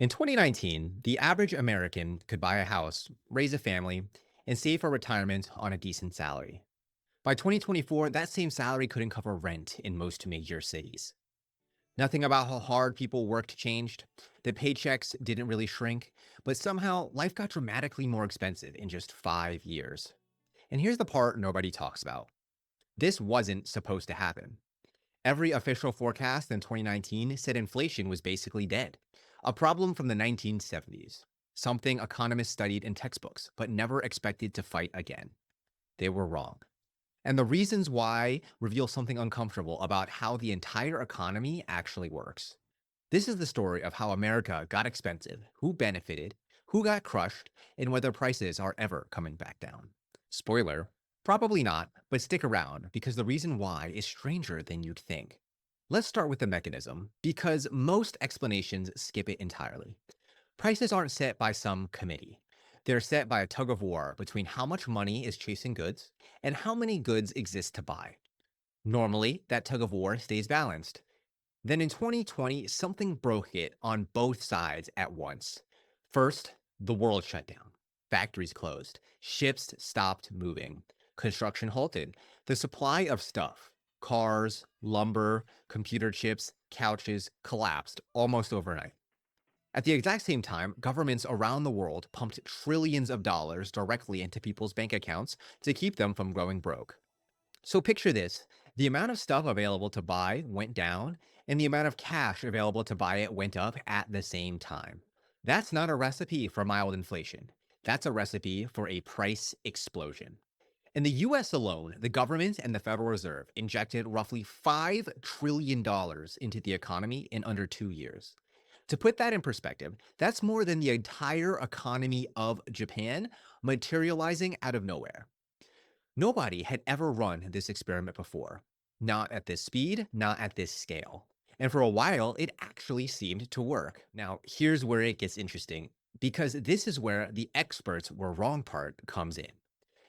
In 2019, the average American could buy a house, raise a family, and save for retirement on a decent salary. By 2024, that same salary couldn't cover rent in most major cities. Nothing about how hard people worked changed. The paychecks didn't really shrink, but somehow life got dramatically more expensive in just 5 years. And here's the part nobody talks about: this wasn't supposed to happen. Every official forecast in 2019 said inflation was basically dead, a problem from the 1970s, something economists studied in textbooks but never expected to fight again. They were wrong. And the reasons why reveal something uncomfortable about how the entire economy actually works. This is the story of how America got expensive, who benefited, who got crushed, and whether prices are ever coming back down. Spoiler, probably not, but stick around because the reason why is stranger than you'd think. Let's start with the mechanism because most explanations skip it entirely. Prices aren't set by some committee. They're set by a tug of war between how much money is chasing goods and how many goods exist to buy. Normally, that tug of war stays balanced. Then in 2020, something broke it on both sides at once. First, the world shut down. Factories closed. Ships stopped moving. Construction halted. The supply of stuff, cars, lumber, computer chips, couches, collapsed almost overnight. At the exact same time, governments around the world pumped trillions of dollars directly into people's bank accounts to keep them from going broke. So picture this: the amount of stuff available to buy went down, and the amount of cash available to buy it went up at the same time. That's not a recipe for mild inflation. That's a recipe for a price explosion. In the US alone, the government and the Federal Reserve injected roughly $5 trillion into the economy in under 2 years. To put that in perspective, that's more than the entire economy of Japan materializing out of nowhere. Nobody had ever run this experiment before. Not at this speed, not at this scale. And for a while, it actually seemed to work. Now, here's where it gets interesting, because this is where the experts were wrong part comes in.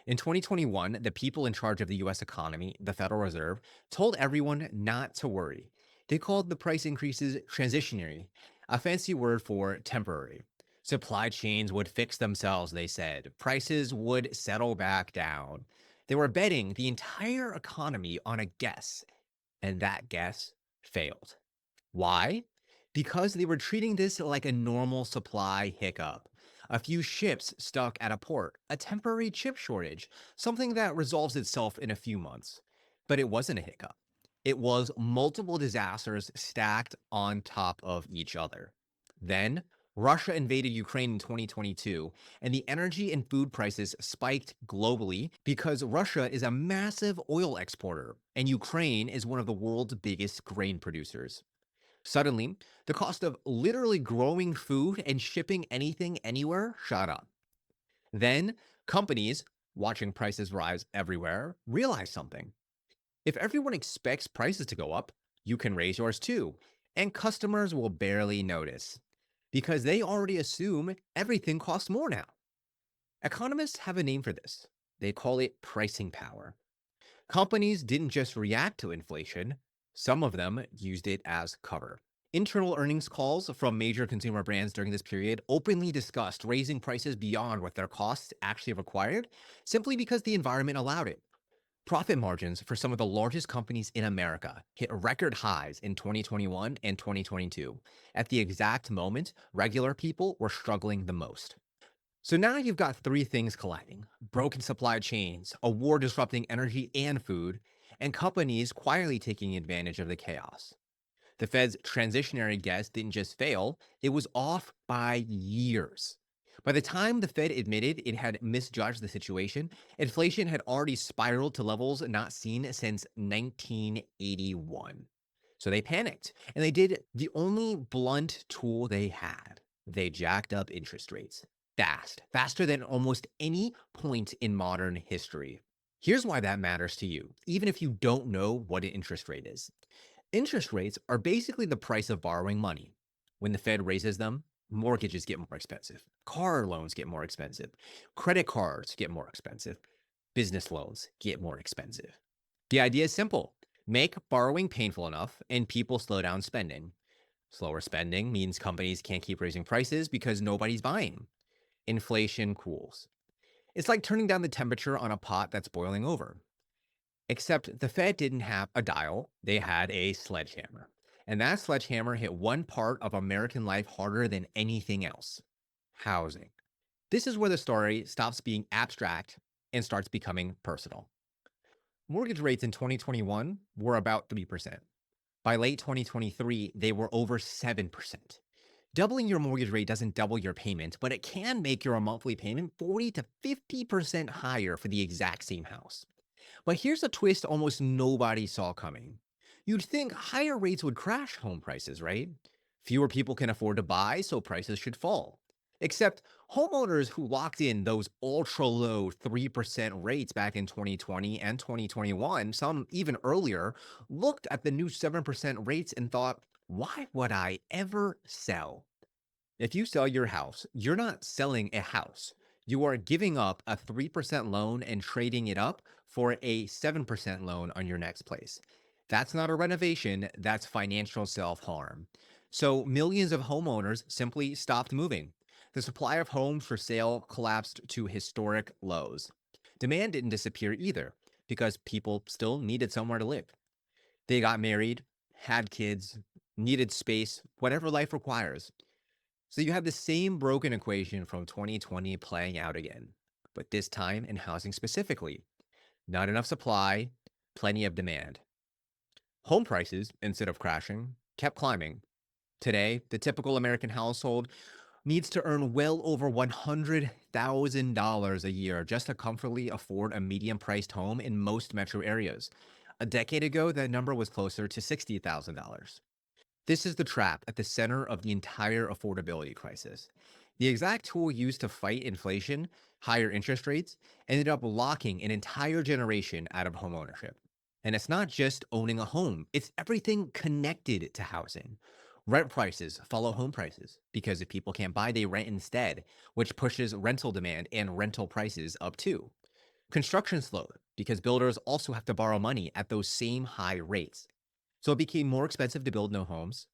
In 2021, the people in charge of the US economy, the Federal Reserve, told everyone not to worry. They called the price increases transitionary, a fancy word for temporary. Supply chains would fix themselves, they said. Prices would settle back down. They were betting the entire economy on a guess, and that guess failed. Why? Because they were treating this like a normal supply hiccup. A few ships stuck at a port, a temporary chip shortage, something that resolves itself in a few months. But it wasn't a hiccup. It was multiple disasters stacked on top of each other. Then, Russia invaded Ukraine in 2022, and the energy and food prices spiked globally because Russia is a massive oil exporter, and Ukraine is one of the world's biggest grain producers. Suddenly, the cost of literally growing food and shipping anything anywhere shot up. Then, companies, watching prices rise everywhere, realized something. If everyone expects prices to go up, you can raise yours too, and customers will barely notice because they already assume everything costs more now. Economists have a name for this. They call it pricing power. Companies didn't just react to inflation, some of them used it as cover. Internal earnings calls from major consumer brands during this period openly discussed raising prices beyond what their costs actually required, simply because the environment allowed it. Profit margins for some of the largest companies in America hit record highs in 2021 and 2022, at the exact moment regular people were struggling the most. So now you've got three things colliding: broken supply chains, a war disrupting energy and food, and companies quietly taking advantage of the chaos. The Fed's transitionary guess didn't just fail, it was off by years. By the time the Fed admitted it had misjudged the situation, inflation had already spiraled to levels not seen since 1981. So they panicked, and they did the only blunt tool they had. They jacked up interest rates. Fast, faster than almost any point in modern history. Here's why that matters to you, even if you don't know what an interest rate is. Interest rates are basically the price of borrowing money. When the Fed raises them, mortgages get more expensive, car loans get more expensive, credit cards get more expensive, business loans get more expensive. The idea is simple: make borrowing painful enough and people slow down spending. Slower spending means companies can't keep raising prices because nobody's buying. Inflation cools. It's like turning down the temperature on a pot that's boiling over. Except the Fed didn't have a dial, they had a sledgehammer. And that sledgehammer hit one part of American life harder than anything else: housing. This is where the story stops being abstract and starts becoming personal. Mortgage rates in 2021 were about 3%. By late 2023, they were over 7%. Doubling your mortgage rate doesn't double your payment, but it can make your monthly payment 40 to 50% higher for the exact same house. But here's a twist almost nobody saw coming. You'd think higher rates would crash home prices, right? Fewer people can afford to buy, so prices should fall. Except homeowners who locked in those ultra low 3% rates back in 2020 and 2021, some even earlier, looked at the new 7% rates and thought, why would I ever sell? If you sell your house, you're not selling a house. You are giving up a 3% loan and trading it up for a 7% loan on your next place. That's not a renovation, that's financial self harm. So, millions of homeowners simply stopped moving. The supply of homes for sale collapsed to historic lows. Demand didn't disappear either, because people still needed somewhere to live. They got married, had kids, needed space, whatever life requires. So you have the same broken equation from 2020 playing out again, but this time in housing specifically. Not enough supply, plenty of demand. Home prices, instead of crashing, kept climbing. Today, the typical American household needs to earn well over $100,000 a year just to comfortably afford a medium priced home in most metro areas. A decade ago, that number was closer to $60,000. This is the trap at the center of the entire affordability crisis. The exact tool used to fight inflation, higher interest rates, ended up locking an entire generation out of homeownership. And it's not just owning a home, it's everything connected to housing. Rent prices follow home prices because if people can't buy, they rent instead, which pushes rental demand and rental prices up too. Construction slowed because builders also have to borrow money at those same high rates. So it became more expensive to build new homes,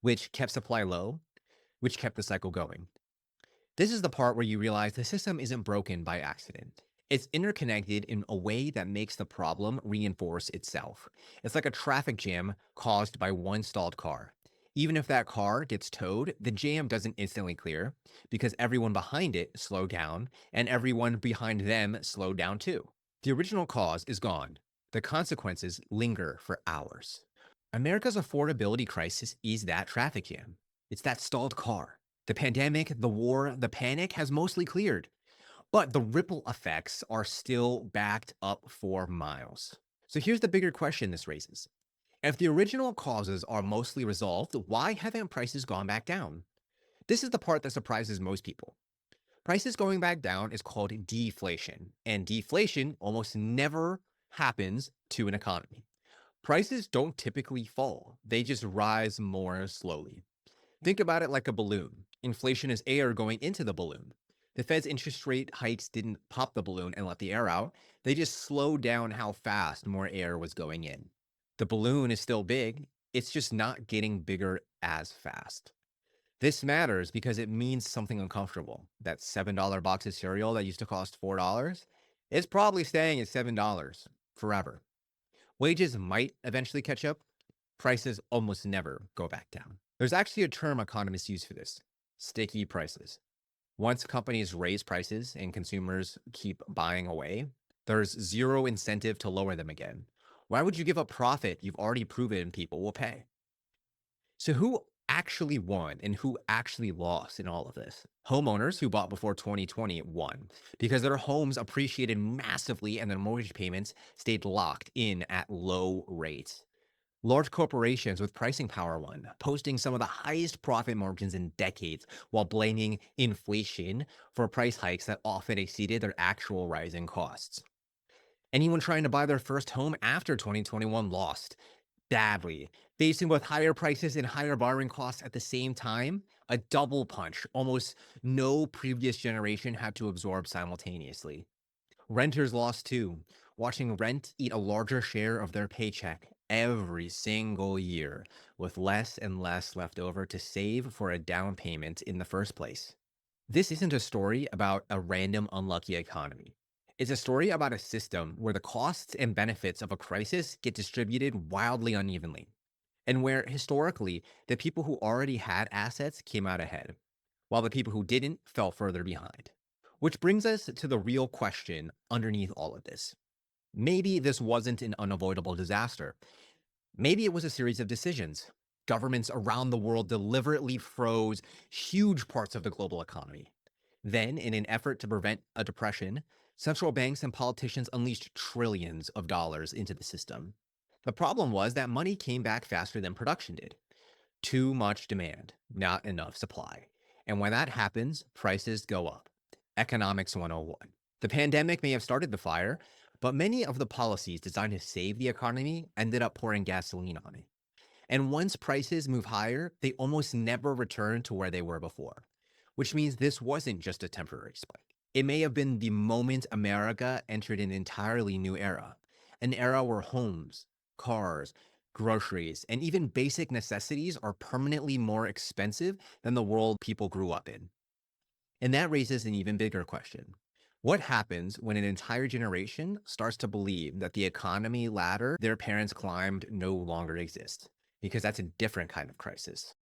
which kept supply low, which kept the cycle going. This is the part where you realize the system isn't broken by accident. It's interconnected in a way that makes the problem reinforce itself. It's like a traffic jam caused by one stalled car. Even if that car gets towed, the jam doesn't instantly clear because everyone behind it slowed down and everyone behind them slowed down too. The original cause is gone. The consequences linger for hours. America's affordability crisis is that traffic jam. It's that stalled car. The pandemic, the war, the panic has mostly cleared, but the ripple effects are still backed up for miles. So here's the bigger question this raises. If the original causes are mostly resolved, why haven't prices gone back down? This is the part that surprises most people. Prices going back down is called deflation, and deflation almost never happens to an economy. Prices don't typically fall, they just rise more slowly. Think about it like a balloon. Inflation is air going into the balloon. The Fed's interest rate hikes didn't pop the balloon and let the air out, they just slowed down how fast more air was going in. The balloon is still big, it's just not getting bigger as fast. This matters because it means something uncomfortable. That $7 box of cereal that used to cost $4 is probably staying at $7 forever. Wages might eventually catch up. Prices almost never go back down. There's actually a term economists use for this: sticky prices. Once companies raise prices and consumers keep buying away, there's zero incentive to lower them again. Why would you give up profit you've already proven people will pay? So, who actually won and who actually lost in all of this? Homeowners who bought before 2020 won because their homes appreciated massively and their mortgage payments stayed locked in at low rates. Large corporations with pricing power won, posting some of the highest profit margins in decades while blaming inflation for price hikes that often exceeded their actual rising costs. Anyone trying to buy their first home after 2021 lost badly, facing both higher prices and higher borrowing costs at the same time. A double punch almost no previous generation had to absorb simultaneously. Renters lost too, watching rent eat a larger share of their paycheck every single year with less and less left over to save for a down payment in the first place. This isn't a story about a random unlucky economy. It's a story about a system where the costs and benefits of a crisis get distributed wildly unevenly, and where historically the people who already had assets came out ahead, while the people who didn't fell further behind. Which brings us to the real question underneath all of this. Maybe this wasn't an unavoidable disaster. Maybe it was a series of decisions. Governments around the world deliberately froze huge parts of the global economy. Then, in an effort to prevent a depression, central banks and politicians unleashed trillions of dollars into the system. The problem was that money came back faster than production did. Too much demand, not enough supply. And when that happens, prices go up. Economics 101. The pandemic may have started the fire, but many of the policies designed to save the economy ended up pouring gasoline on it. And once prices move higher, they almost never return to where they were before, which means this wasn't just a temporary spike. It may have been the moment America entered an entirely new era, an era where homes, cars, groceries, and even basic necessities are permanently more expensive than the world people grew up in. And that raises an even bigger question. What happens when an entire generation starts to believe that the economy ladder their parents climbed no longer exists? Because that's a different kind of crisis.